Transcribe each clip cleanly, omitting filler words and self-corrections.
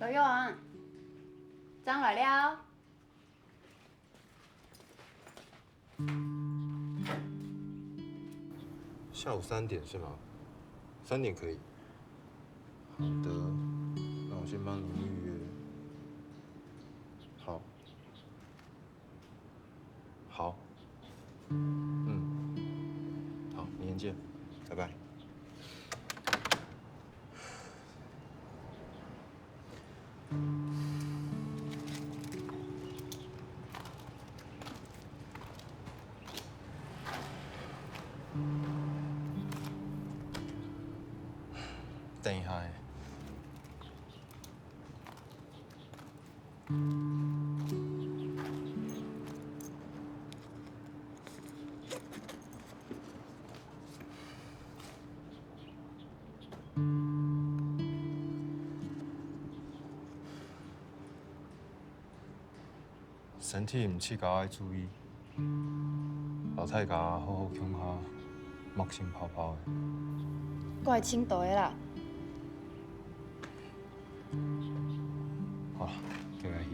游泳，张来了。下午3点是吗？3点可以。好的，那我先帮你预约。好。好。好，明天见，拜拜。等一下欸。身体唔起高爱注意，老太家好好强下，木心泡泡的。我会请倒的啦。好了，叫来去。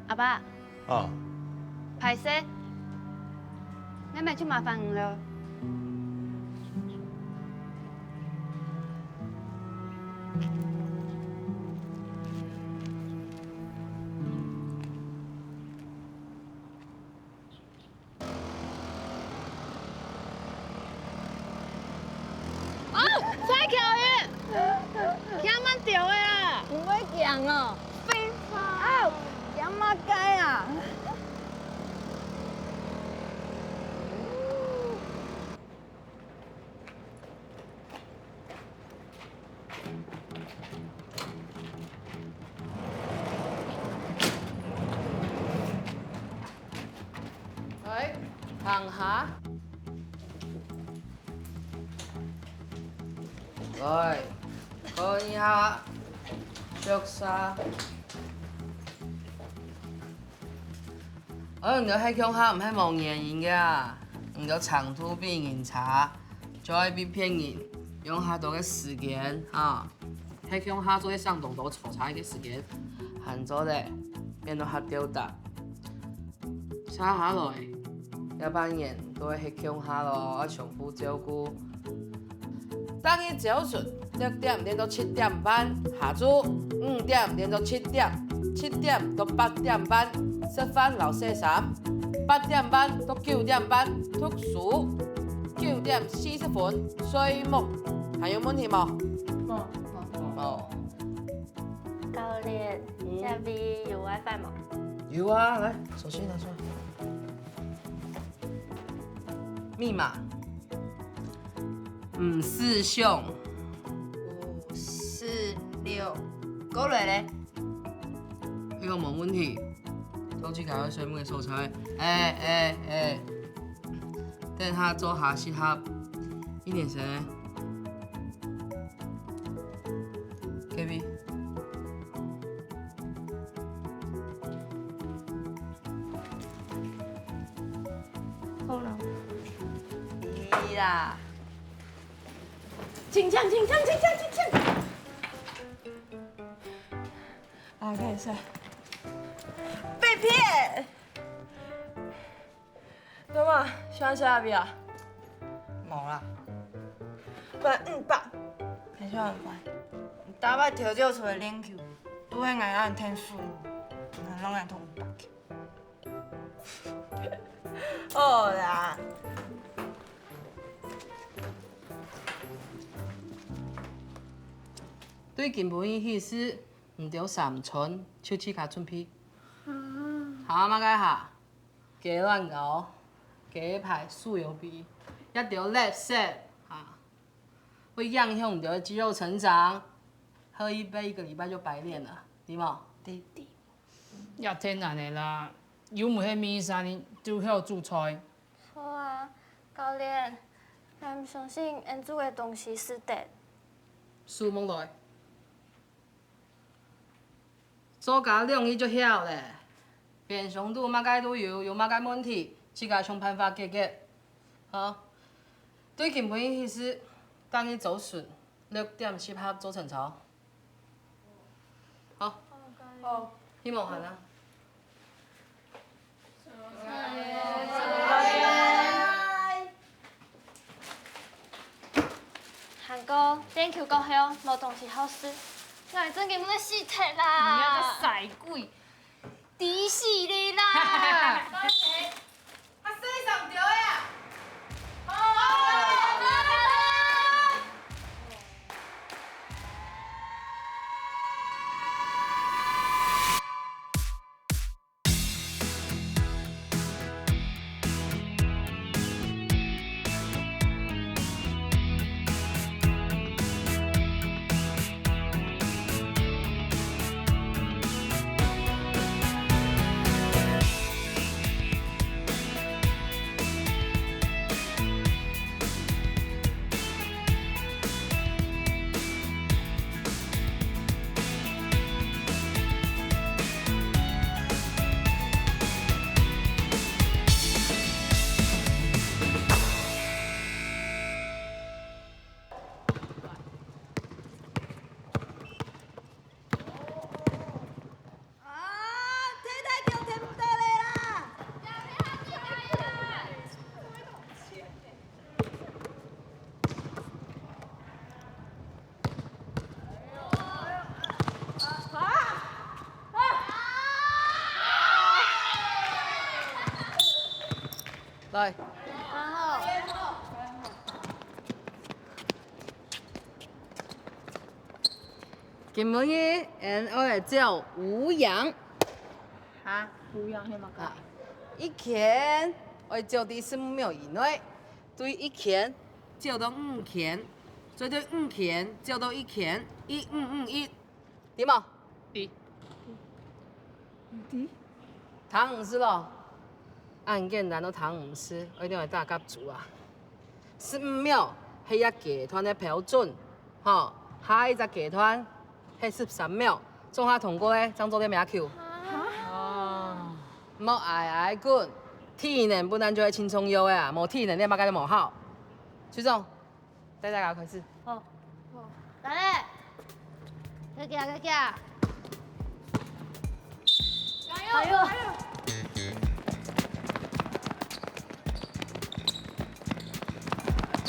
阿爸，啊，歹势，咱咪去麻烦你了。再桥去，听慢调的啦。唔会行哦，废话啊，行马街啊。喂，行下。喂，看一下，着衫。我用咗喺鄉下唔係望人嘅，用咗長途變人茶，再變騙人，用下多嘅時間啊！喺鄉下做啲上動到嘈茶嘅時間，行咗咧變到黑掉達，差下來，一班人都會喺鄉下咯，我重複照顧。當日早晨6點練到7點半，下晝5點練到7點，7點到8點半食飯留洗衫，8點半到9點半讀書，9點40分睡夢。還有問題冇？冇。教練，這邊有 WiFi 嗎？有啊，來，手機拿出來。密碼546。546，過來咧。呢個冇問題。都去搞水門嘅素材。等下做下試下1年生。KB。好啦。咦啦，请抢！啊，开始。被骗！对嘛？喜欢吃阿 B 啊？冇啦。不然500，很喜欢快。打摆调酒出来练球，都会挨俺天数，拢爱通500球。好啦。對根本意思唔到3寸，手指甲準備。下乜嘅下？雞卵牛、雞排、酥油皮，一條垃圾嚇，會影響到肌肉成長。喝一杯1個禮拜就白練了，對冇？對。也天然的啦，有冇迄面3年就曉煮菜。好啊，教練，我唔相信俺煮的東西是的。輸懵來，做家兩日就曉咧。变相拄马解都有马解问题，自家想办法解决。好，对金培迄事，等伊走顺，6点集合做陈操。好，好，希望下啦。韩哥，点球高香，无当是好事。我真根本在死体你啦！个屎鬼，抵死你啦！来，金培伊，我会叫吴阳。哈，不要迄么高。一拳我会叫伫15秒以内，对一拳叫到5拳，做对5拳叫到1拳，1551，对冇？对。糖唔是咯？按键难都糖唔是，我一定会大甲住啊！15秒係一集團嘅標準，吼，下一隻集團係13秒，中下通過咧，將做啲咩 Q？ 哦。唔好挨滾，體能本來就係輕鬆有嘅啊，冇體能你乜解都冇好。徐總，帶大家開始。好，來咧，快行快行！加油！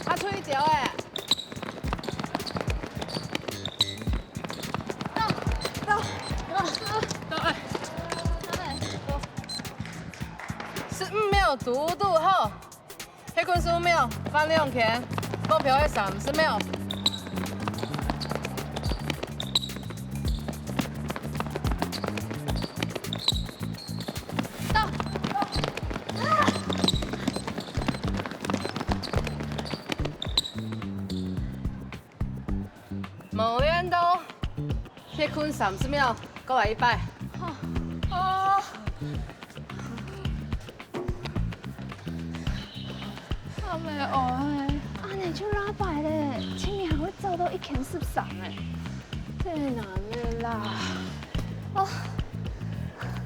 他吹腳誒。15秒嘟嘟好，迄棍15秒，翻2拳，目標係30秒。到。冇練到，迄棍30秒，過來100。阿妹哦，阿你就拉白嘞，青年还会走到1拳13哎，太难了啦！哦，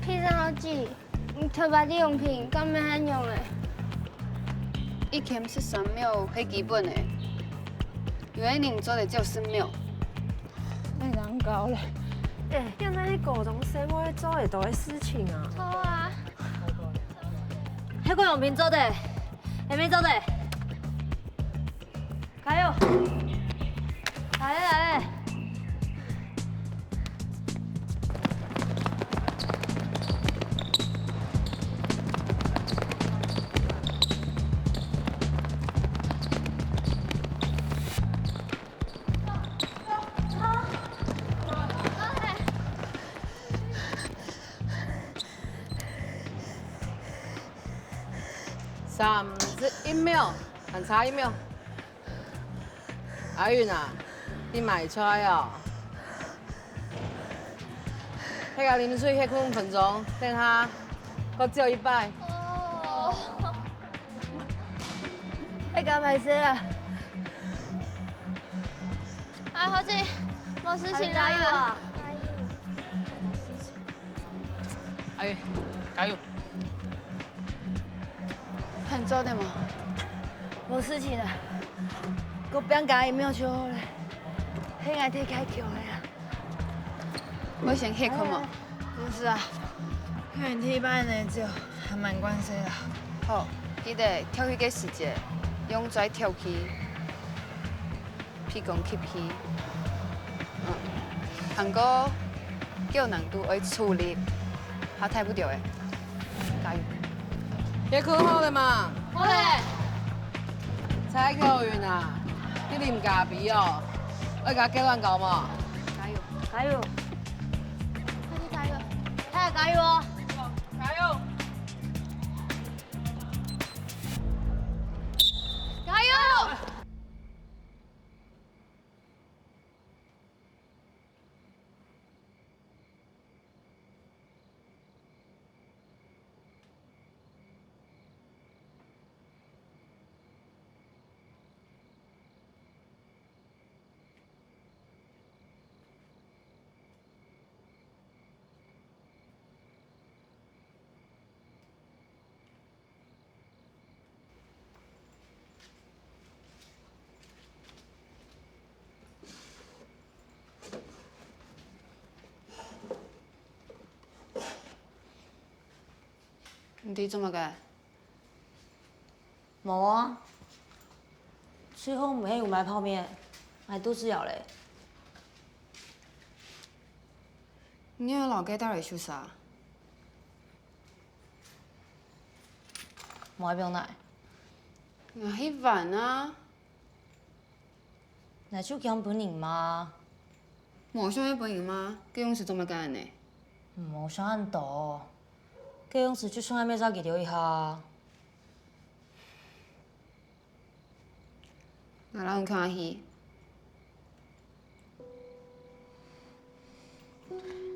披薩好煮，頭髮啲用品咁咩慳用誒？ 1拳13秒係基本的，有的人做得只有10秒。太难搞了。哎，现在你高中生会做会到的事情啊。好啊，迄個用品做的，下面做的，加油！來咧來咧！31秒，還差1秒。阿云啊，你賣出來哦。迄個啉水迄5分鐘，等下我只有100。哦，迄個歹勢啦，哎，好姐，冇事情啦。阿云，加油！很早的嘛，无事情啦，搁变甲伊庙修好咧，迄个天开桥的啊。我先下课嘛。不是啊，看天班的就还蛮关系啦。好，记得跳迄个时节，用再跳起，屁股吸气。韩国叫难度爱处理，他太不掉诶，加油！叶坤好了嘛？好嘞。蔡巧云啊，你啉咖啡哦，我甲结乱搞嘛？加油！加油！快去加油！他也加油哦！加油！加油！你弟怎么个？无啊，最后唔系有买泡面，买肚子药嘞。你有老家带来修啥？无爱表奶，我去玩啊！奶手强本人嘛，冇想要本人吗？这勇士怎么干呢？无啥按度。个勇士就算还要再记着一下。那让我看去。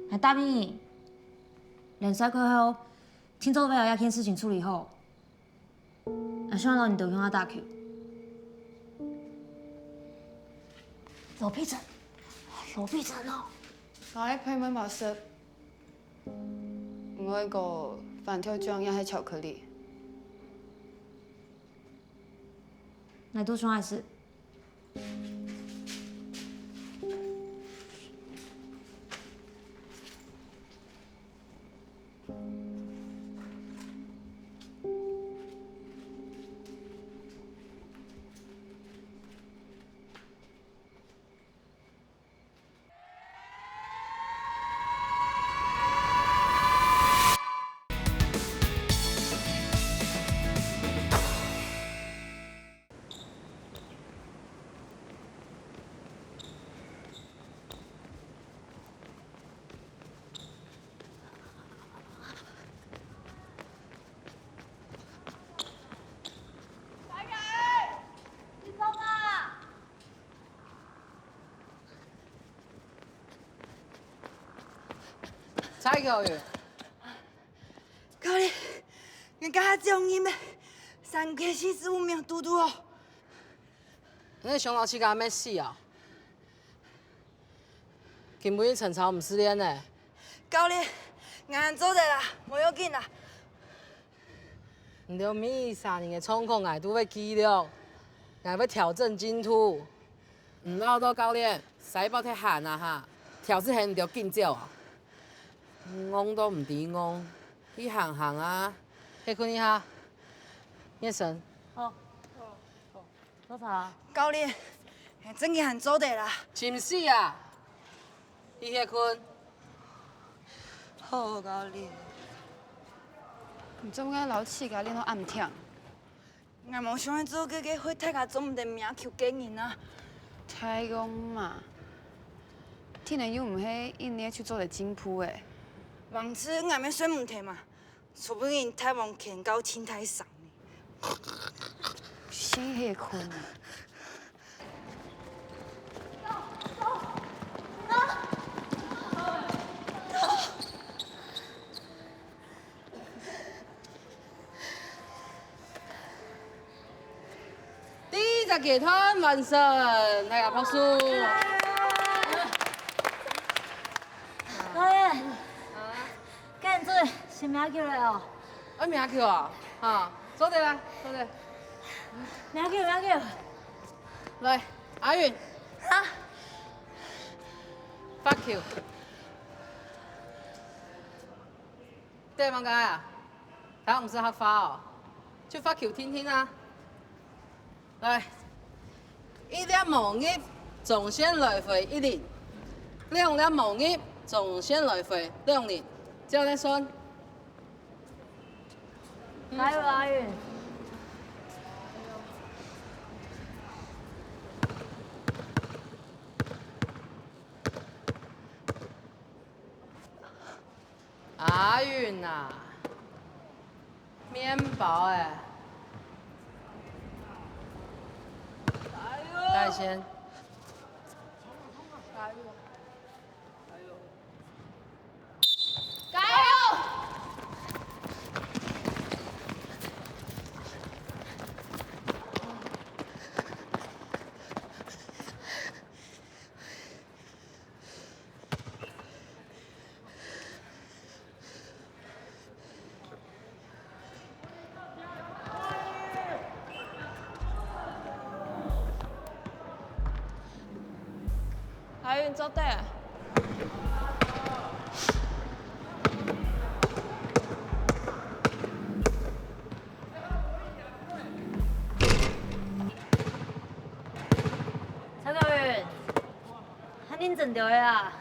来答应你，联赛过后，听说要一件事情处理好，希望让你都向他打球。罗碧晨，罗碧晨哦。我喺配门冇食，我一个饭条酱也系巧克力。来多双还是？蔡巧云，教练，你敢种音的3K 45秒嘟嘟哦。你上老七甲要死啊！根本陈超唔失恋呢。教练，俺做的啦，无要紧啦。唔着咪3年的创控，俺都要记录，俺要挑战净土。唔拗到教练，赛跑太寒啊哈！挑战很着紧走啊！戆都唔知戆，你行行啊，歇困一下，眼神。好。多少？教练，真嘅喊做的啦。是唔是啊？你歇困。好，教练。你做乜老气甲练到暗听？俺无想要做这个会太甲做唔得名球经人啊。太讲嘛，天然又唔系一年去做的金铺诶。往次俺们选问题嘛，说不定太往前到青苔上呢。先下困啊！第10届团完成，大家拍手。导演，干这新名叫了哦。啊，名叫啊，哈，坐地来，坐地。名叫。来，阿云。啊。发球。对吗？该啊？他唔适合发哦，就发球听听啊。来，一粒毛葉總先來回1年，2粒毛葉總先來回2年，之後再算。加油，阿云！阿云啊，面包哎，带先。加油！阿云做对。蔡高云，喊恁整着的啦。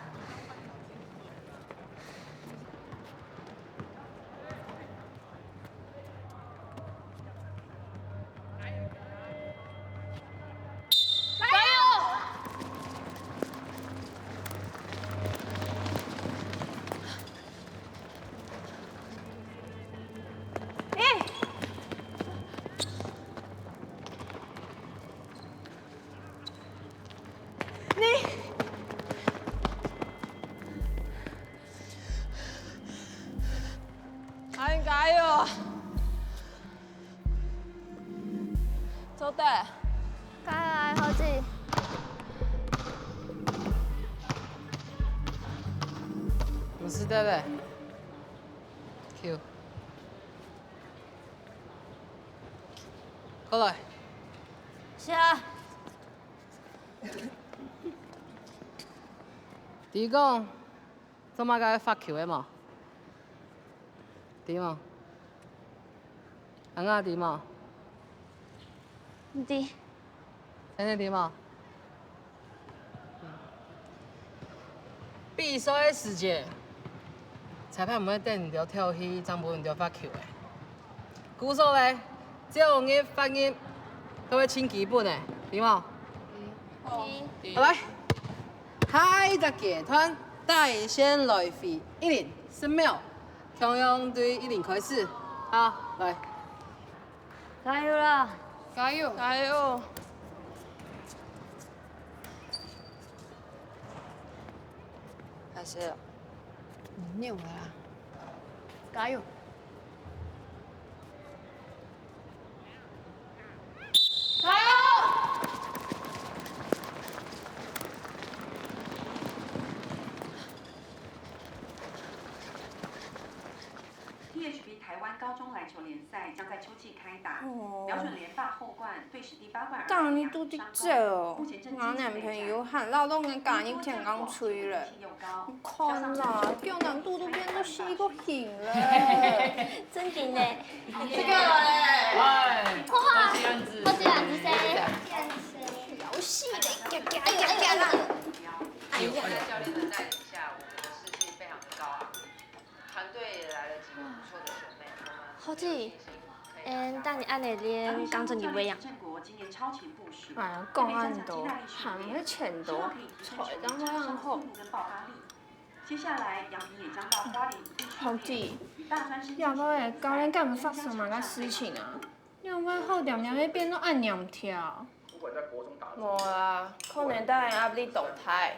阿云加油！做对。加油，好子！不是对不对 ？Q， 过来。是啊。你讲，做嘛该发球的嘛？对嘛？安那对嘛？唔对，真的对嘛？比赛的时间，裁判唔会等你着跳起，张无你着发球的。鼓手咧，只有音发音都会清基本的，对嘛？好来，下一个阶段，带先来回1年10秒，同样对1年开始。好，来。加油啦！加油！加油！开始了。扭了啦！加油！PHB 台湾高中篮球联赛将在秋季开打，瞄准连霸后冠，对史第8冠干你拄得这哦！我男朋友喊老拢跟干你天刚吹了。看啦，叫男肚肚变都死过形了。真的呢。这个嘞。哇！样子。我这样子噻。有戏嘞！在教练的带领下，我们的士气非常的高昂，团队也来了几个不错的选妹，好子，等你按你练，刚正你不一样。哎呀，讲安多，喊那钱多，菜当那样好。接下来，杨平也将到花莲好子，要不会教练干发生哪个事情啊？要不好点点要变到按两条。无啦，可能等下压力动态，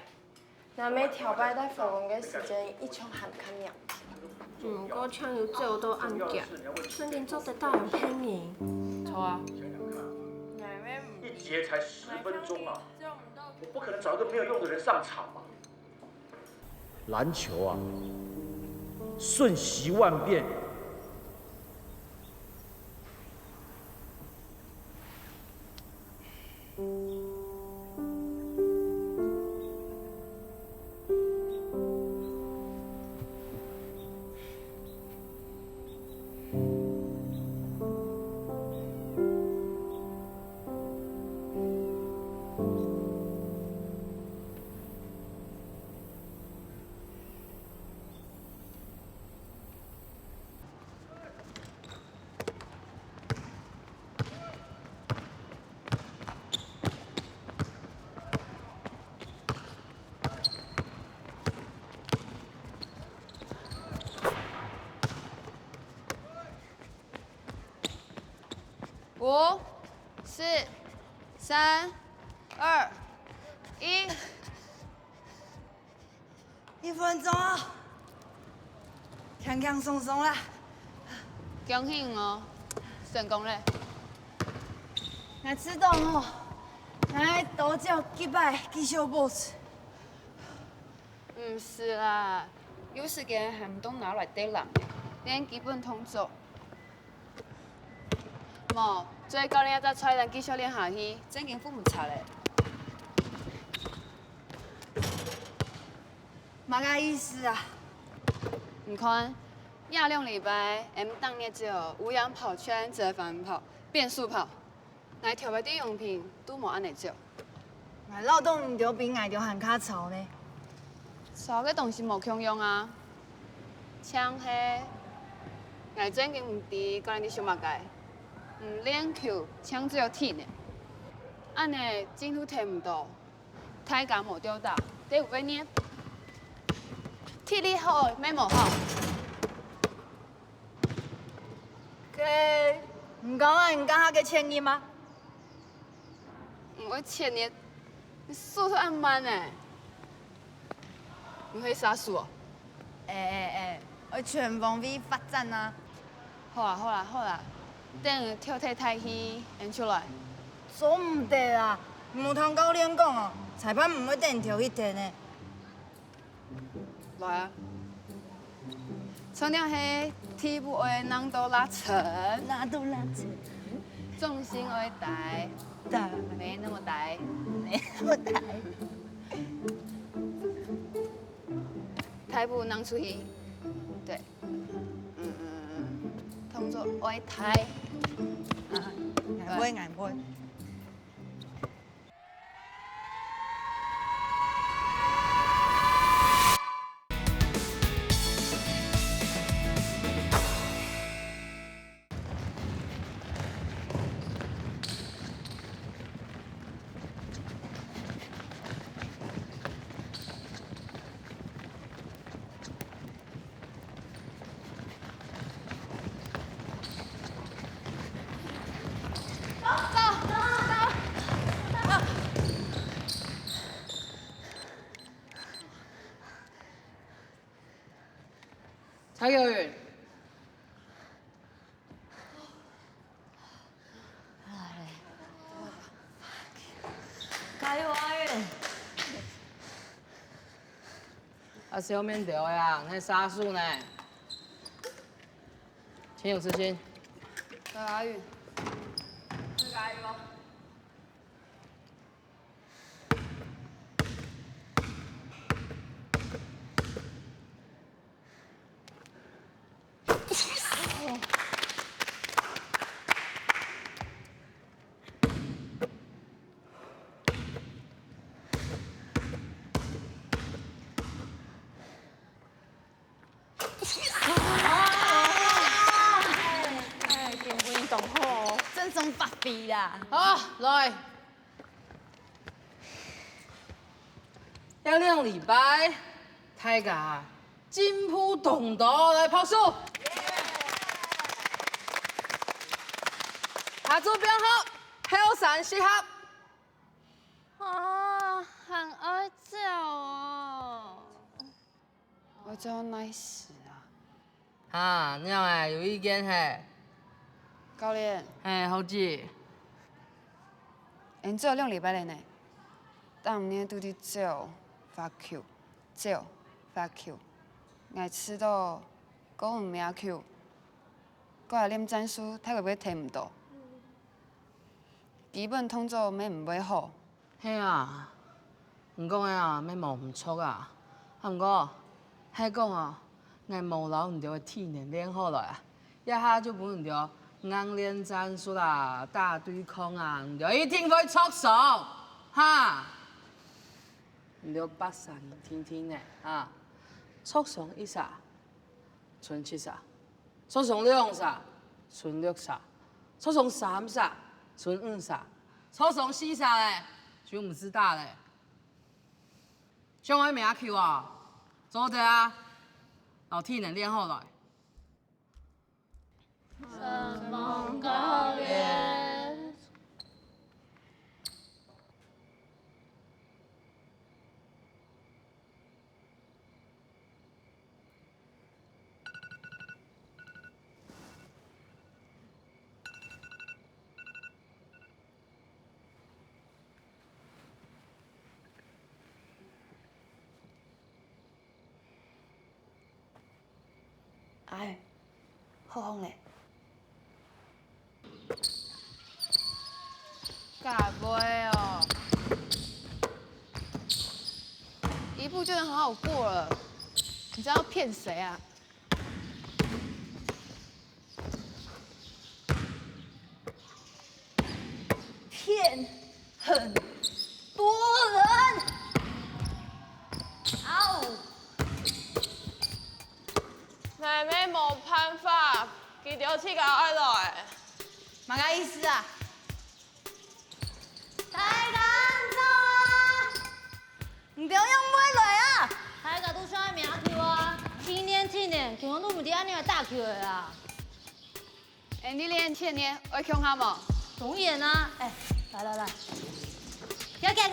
若要调摆在复原的时间，一场喊看两。如果抢有最后都按夹，肯定做得到人拼赢。错啊。一节才10分钟啊，我不可能找一个没有用的人上场嘛。篮球啊，瞬息万变， 3、2、1， 1分钟啊，轻轻松松啦。恭喜你哦，成功嘞！来吃顿哦，来多少几摆继续保持。唔是啦，有时间还唔懂拿来对人的，连基本动作。无，最教练再带咱继续练下去，正经父母差嘞。嘛个意思啊？你看，亚2礼拜 M 当日只有无氧跑圈、折返跑、变速跑，来调配的用品都无安尼少。来劳动唔着比爱着喊较吵呢。少个东西无共用啊，枪黑，我正经唔知教练你想嘛个，唔练球，枪只有体呢，安尼进度提唔到，体感无吊打，得有几年，体力好咩无好？个唔讲啊，唔讲下个千亿吗？唔会前年，你速度按慢呢，你会杀速哦？我全方位发展啊！好啦，等跳体太起，演出来。做唔得啦，唔通教练讲哦，裁判唔会等跳迄天呢。来啊！重点是体部会难度拉长，拉都拉扯，重心会大，没那么大，我大。台步能出去，对，动作会抬，爱会。蔡友云，加油阿云！啊，小面条呀，那杀素呢？请有之心。对阿宇，加油！运动好，真种发肥啦！好，来。要2礼拜，大家进步动作来跑速。下组编号后3适合。啊，很爱叫哦，我叫nice啊，啊，你样哎，有意见嘿？教练，哎，好姐。只有2礼拜嘞呢，当年拄伫照发球，照发球，爱吃到讲唔名球，搁来练战术，太会提唔到，基本动作咩唔会好。嘿啊，唔讲诶啊，咩忙唔错啊，毋过，迄讲啊，爱无留唔着诶体能练好来啊，一下就不唔着硬练战术啦，打对抗啊，唔着一定会出手，哈，唔着8散天天诶，啊，出上1杀，剩7杀，出上2杀，剩6杀，出上3杀，剩5杀，出上4杀咧。就唔知道嘞，上海名球啊，做者啊，老体能练好来。什么教练？好风嘞。该不会哦，一步就能好好过了，你知道骗谁啊？骗很多人。妹妹无办法，佢条刺甲爱来，嘛个意思啊？大家走啊！唔着用买落啊！大家都想要名球啊！今年球拢都唔伫安尼来打球的啦。哎，你练7年会强下无？容易啊！哎，来，跳起来！要球！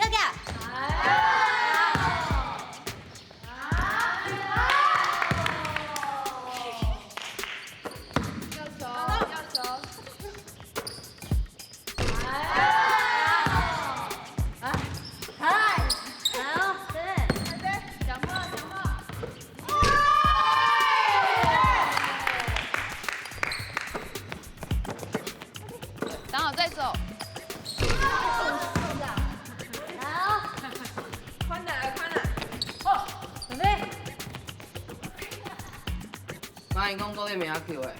讲话！等好再走。准备。莫因讲做咧名球的，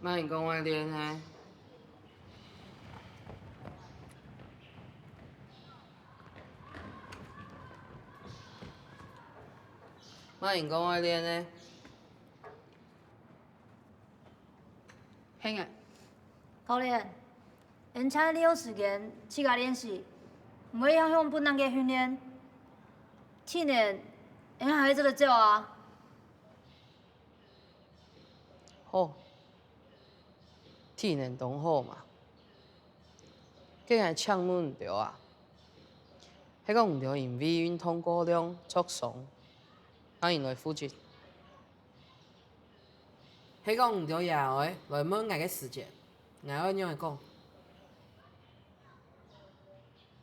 莫因讲我练的。莫因讲我练的。兄啊，教练，因请你有时间去甲练习，唔会影响本人嘅训练。去年因还会做得少啊。好，体能当好嘛，竟然呛阮唔着啊！迄个唔着因微运通过量促松，啊因来负责。迄个唔着夜个来问我个时间，我安怎会讲？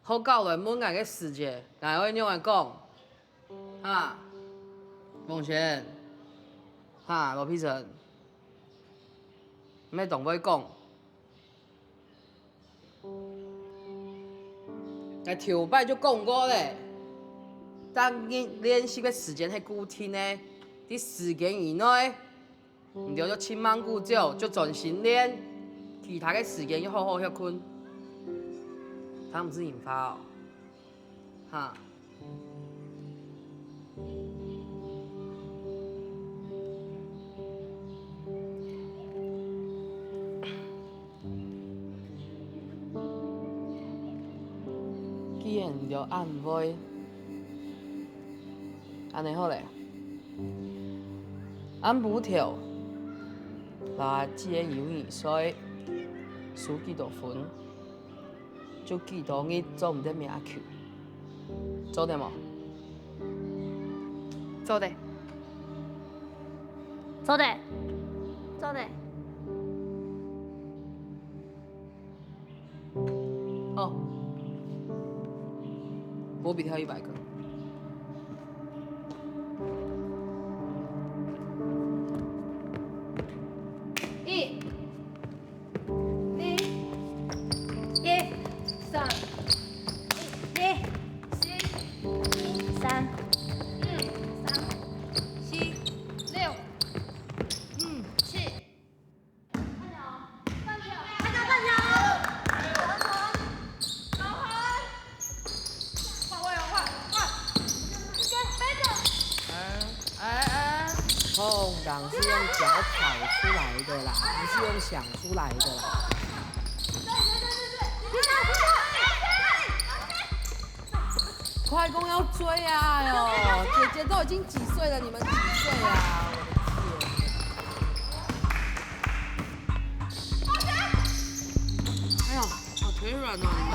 好教来问我个时间，我安怎会讲？啊，孟贤，哈罗皮城。咩同我讲？我头摆就讲过咧，当你练习的时间係固定的，伫时间以内，唔着就千忙顾照，就专心练，其他的时间要好好休困。他唔是引发哦，哈。既然唔着按妹，安尼好咧，按补跳，拿这个友谊赛输几多分，就几多日做唔得名球，做得冇？做的。走的。哦，我比跳100个。1、2、1、3、 1、4、 3、 7、6、7。空档是用脚跑出来的啦，不是用想出来的啦。快攻要追啊！哟，姐姐都已经几岁了，你们几岁啊？我的天！哎呦，好腿软哦，你们。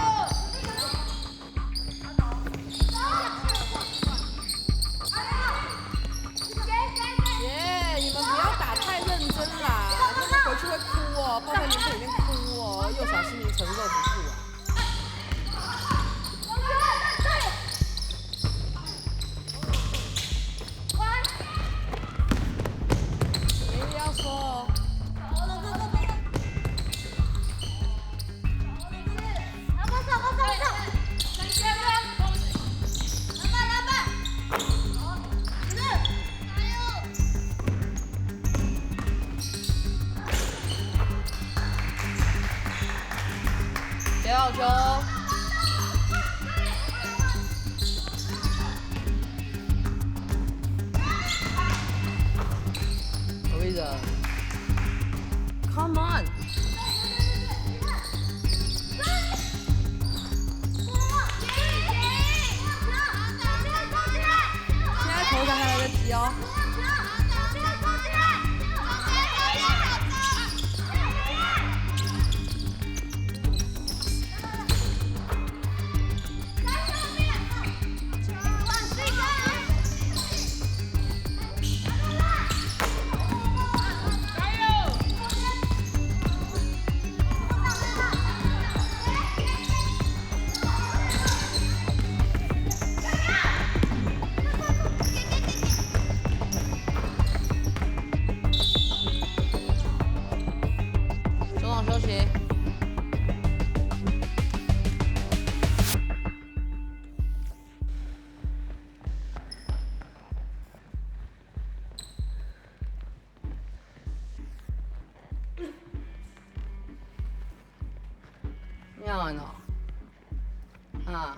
你们不要打太认真啦，他们回去会哭哦，抱在棉被里面哭哦，幼小心灵承受不住啊。意哦。中场休息。要完了。啊。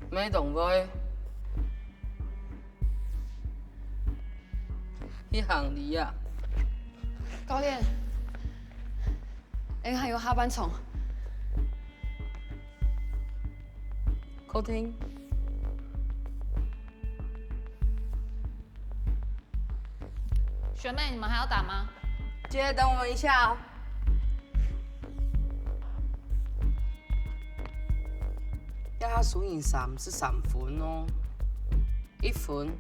没动过。一行梨啊。教练，还有下半场。客厅。学妹，你们还要打吗？姐，等我们一下哦。一下输赢3是3分哦，1分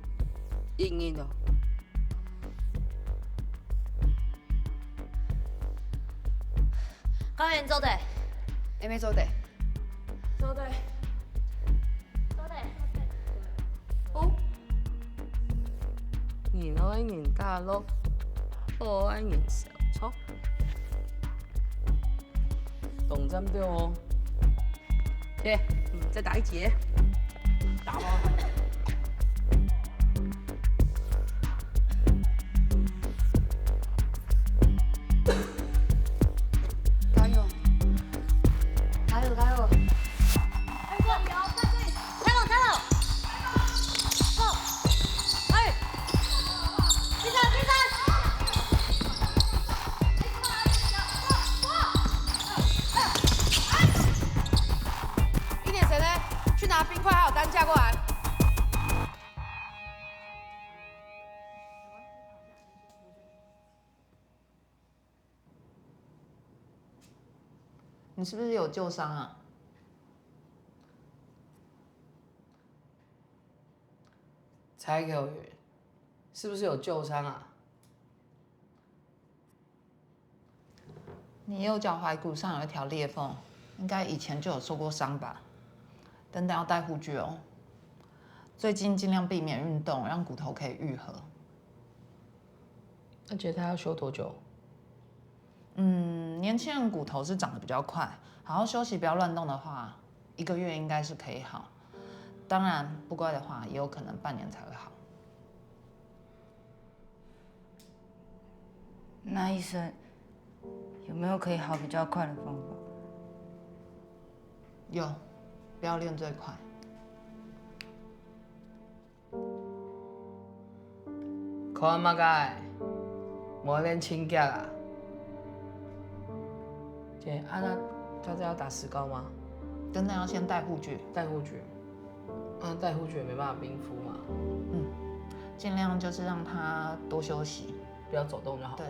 赢了。教练做的。还没做的。做对。做的。哦。赢我赢大陆，我赢小丑。动针对哦。姐，再打一节。打吧。加油！加油加油！加油加油！走！哎！第三！一点谁呢？去拿冰块还有担架过来。你是不是有旧伤啊？蔡球员是不是有旧伤啊？你右脚踝骨上有一条裂缝，应该以前就有受过伤吧？等等要戴护具哦。最近尽量避免运动，让骨头可以愈合。那觉得他要休多久？年轻人骨头是长得比较快，好好休息，不要乱动的话，1个月应该是可以好。当然，不乖的话，也有可能半年才会好。那医生有没有可以好比较快的方法？有，不要练最快。看嘛该，无练轻脚啊。姐，那教练要打石膏吗？等等要先戴护具。戴护具。戴护具也没办法冰敷嘛。尽量就是让他多休息，不要走动就好。对。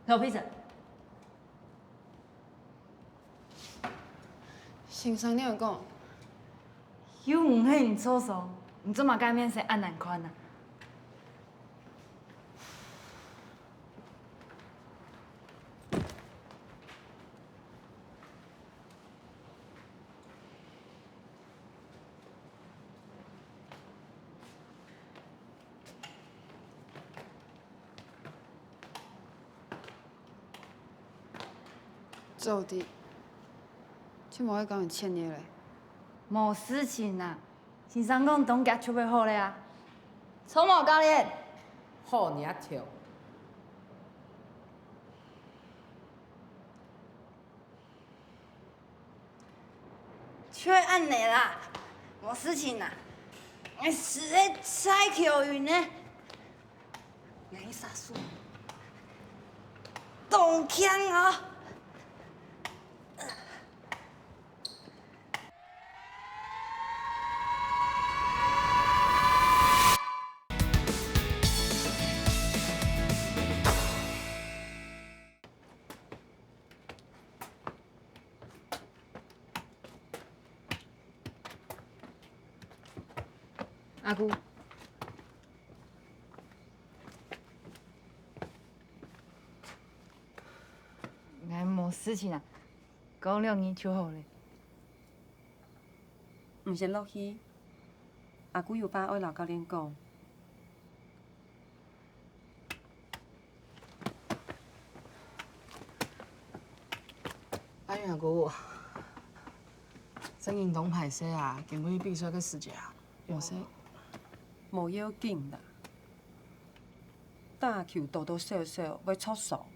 老皮子，先生，你有讲，有唔系你搓手，你这么改面谁按难宽啊？做的，这无爱讲人欠你嘞。无事情啊，先生讲东家出要好咧啊。筹码教练，好你啊跳。却按你啦，没事情啦。是在踩球云呢，你啥事？动枪啊！阿姑，俺没事情啊，讲2年就好了。唔是落去，阿姑有把爱老教练讲。阿元阿姑，曾运动歹势啊，根本比赛个时间啊，有势。无要紧啦，打球多多少少要出手。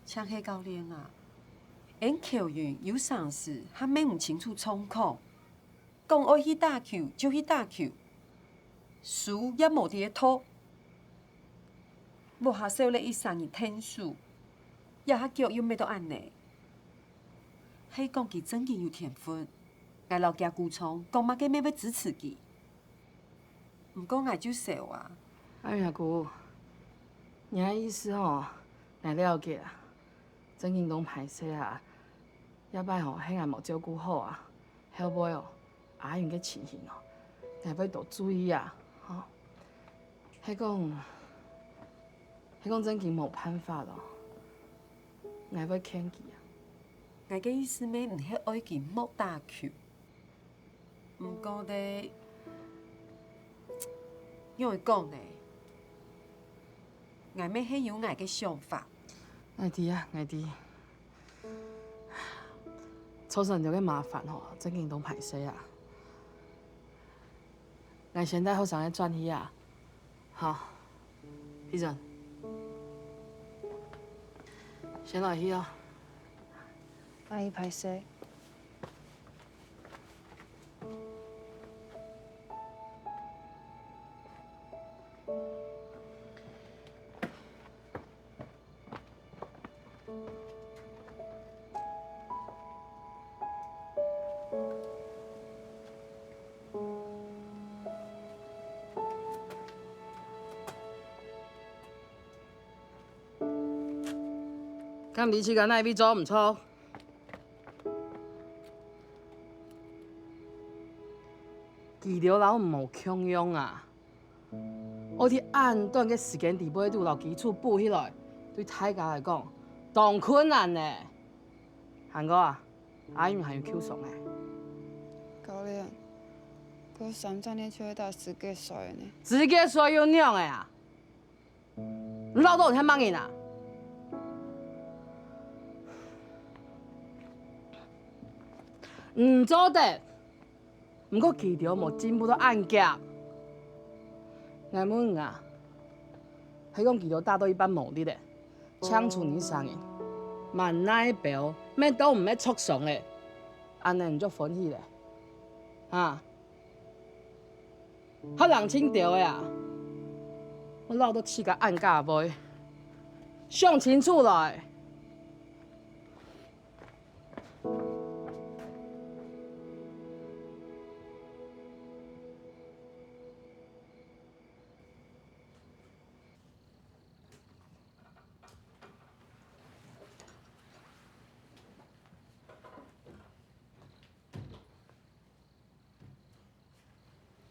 像迄教练啊，因球员有啥事，还免唔清楚状况，讲爱去打球就去打球，输也无伫咧拖。无下少咧伊3日天数，也下脚又咩都安尼。迄讲伊真嘅有天分，我老家鼓冲讲嘛，计咩要支持伊。唔过我就少啊。阿元阿姑，你的意思吼，我了解啊。曾运动歹势啊，遐摆吼，迄个无照顾好啊，后尾哦，阿元个情形哦，我要多注意啊，吼。迄讲真经无办法咯，我要劝伊啊。我嘅意思咩？唔係愛佢莫打球，唔過咧，因為講咧，我咩係有我嘅想法。我知啊，我知。造成咗嘅麻煩吼，真經都歹勢啊。我現在好想去轉去啊，好，醫生，先來去哦。阿姨歹勢。咁你時間那邊做唔錯？治療老唔好強用啊！我哋按短嘅時間地尾度留基礎補起來，對大家來講，當困難呢。韓哥啊，阿元還有 Q 送嘅。教練，嗰3年就會打世界賽呢？世界賽有樣嘅啊！老到睇乜嘢啊？唔做得，不過治療無進步到按夾。我問啊，係講治療打到一般無力咧，搶出你3年，萬奈表咩都唔咩促成咧，安尼唔足歡喜咧，啊！較人清調的啊，我老到試甲按甲袂，想清楚來。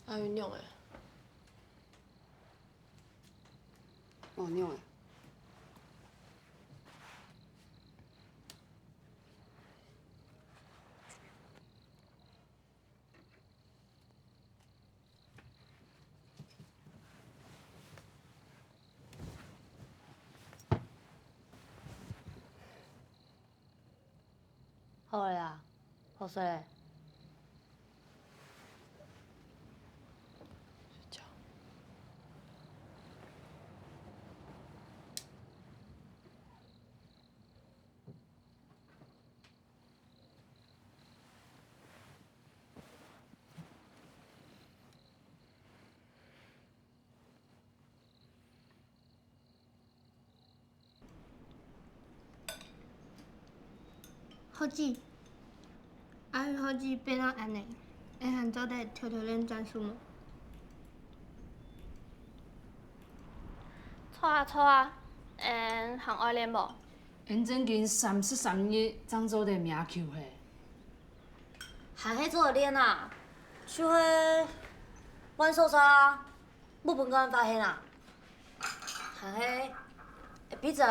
阿元用誒，我用誒。好了啦，好睡嘞。好姊，好姊变到安尼，会喊做阵偷偷练战术吗？错啊，行爱练无？因最近33日漳州的名球嘿。喊迄做练啊，就迄阮受伤啊，不本个发现啊。喊迄比者，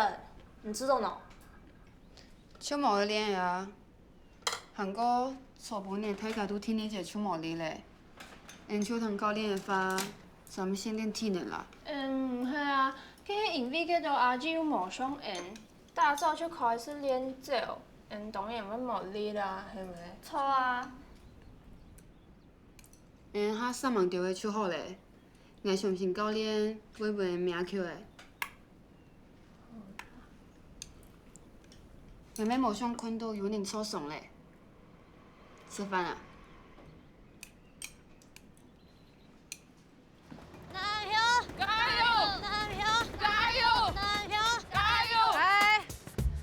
唔知道喏。手毛练啊，韩国初半年大家都听你这手毛练嘞，因手堂教练的话，咱们先练体能啦。系啊，佢喺营地叫做阿舅毛上大早就开始练走，当然要冇力啦，系咪？错啊。他3万条的手好嘞，我相信教练会袂名球的。妹妹冇想看到有人受伤嘞。吃饭啊？南雄，加油！南雄，加油！南雄，加油！哎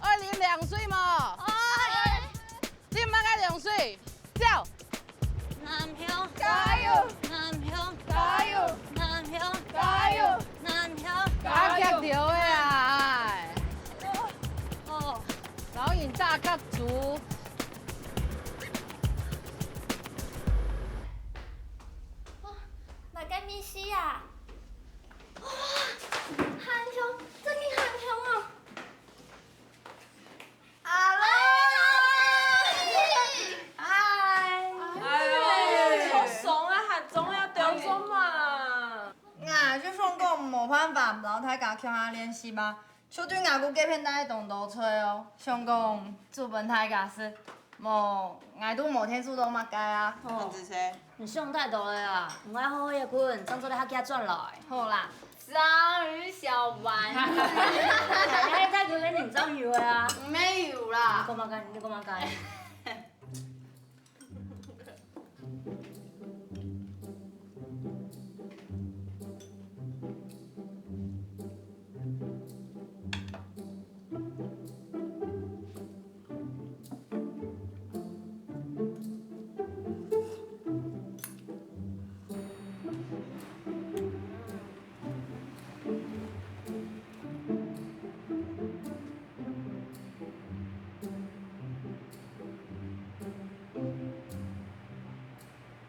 ，202岁嘛？哎，你唔该2岁，叫。南雄，加油！南雄，加油！南雄，加油！南雄，加脚条的啊！哦，老人大脚足。大家咪死啊！哇，韩雄，真係韓雄哦！阿妹，好怂啊，喊总要丢中嘛。我就想讲无办法，老太家强下练习吧。小队外骨隔片带动多吹哦，想讲资本太家是，无爱都无天数都嘛该啊。甚至说，你想太多了啦，唔爱好好夜困，漳州的客家转来。好啦，章鱼小丸。哎，太久跟你章鱼啊？没有啦。你干嘛干？你干嘛干？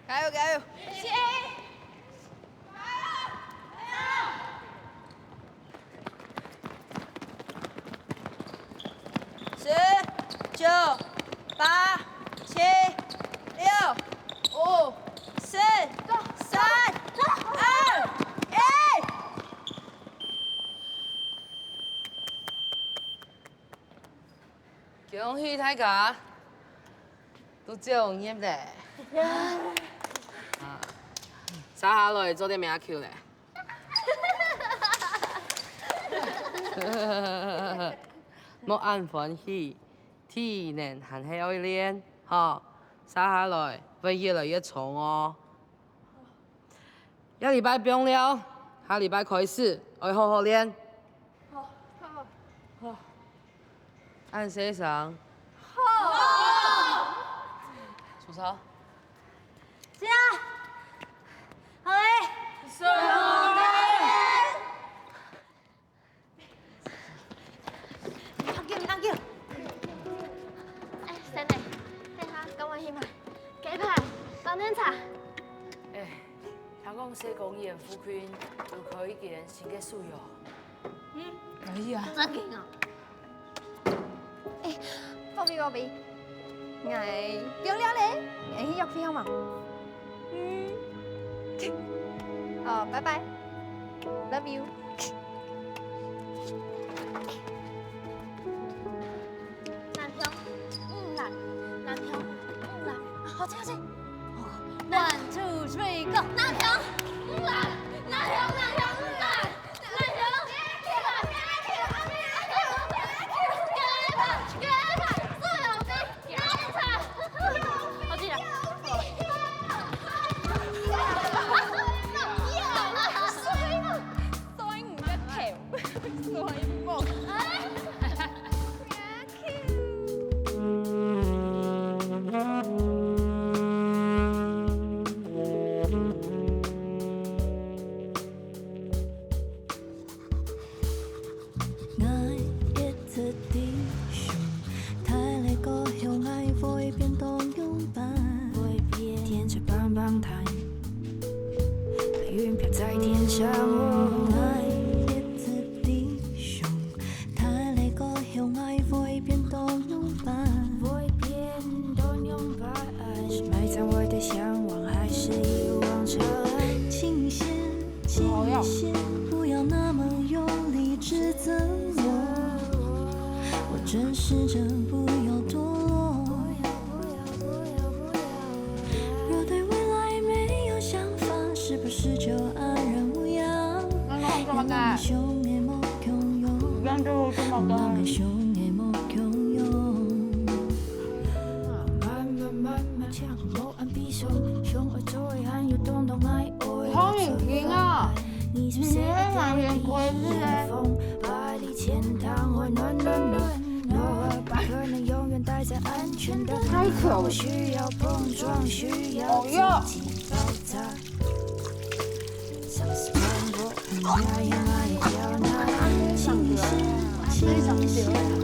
加油加油！10、9、8、7、6、5、4、3、2、1。恭喜大家，都照业咧。撒下来做啲名球咧。莫按欢喜，体能还系要练，哈，撒下来会越来越重哦。1礼拜不用了，下礼拜开始要好好练。好。按时上。好。出操。是啊，好嘞。当叫。先嚟，睇下咁我起埋幾排當天茶。哎，香港社工嚴復權就可以見新嘅素養。可以啊。真勁啊！波比，我表了咧，我去約飛好嘛？哦，拜拜 ，love you。南雄，南雄，好姐好姐。1、2、3、Go！ 南雄，南雄。所以梦。真实着不要堕落。若对未来没有想法，是不是就安然无恙？让我兄妹莫共用，让我兄妹莫共用。好眼睛啊！你在哪边鬼子嘞？太可恶！哦哟！上歌，非常喜欢。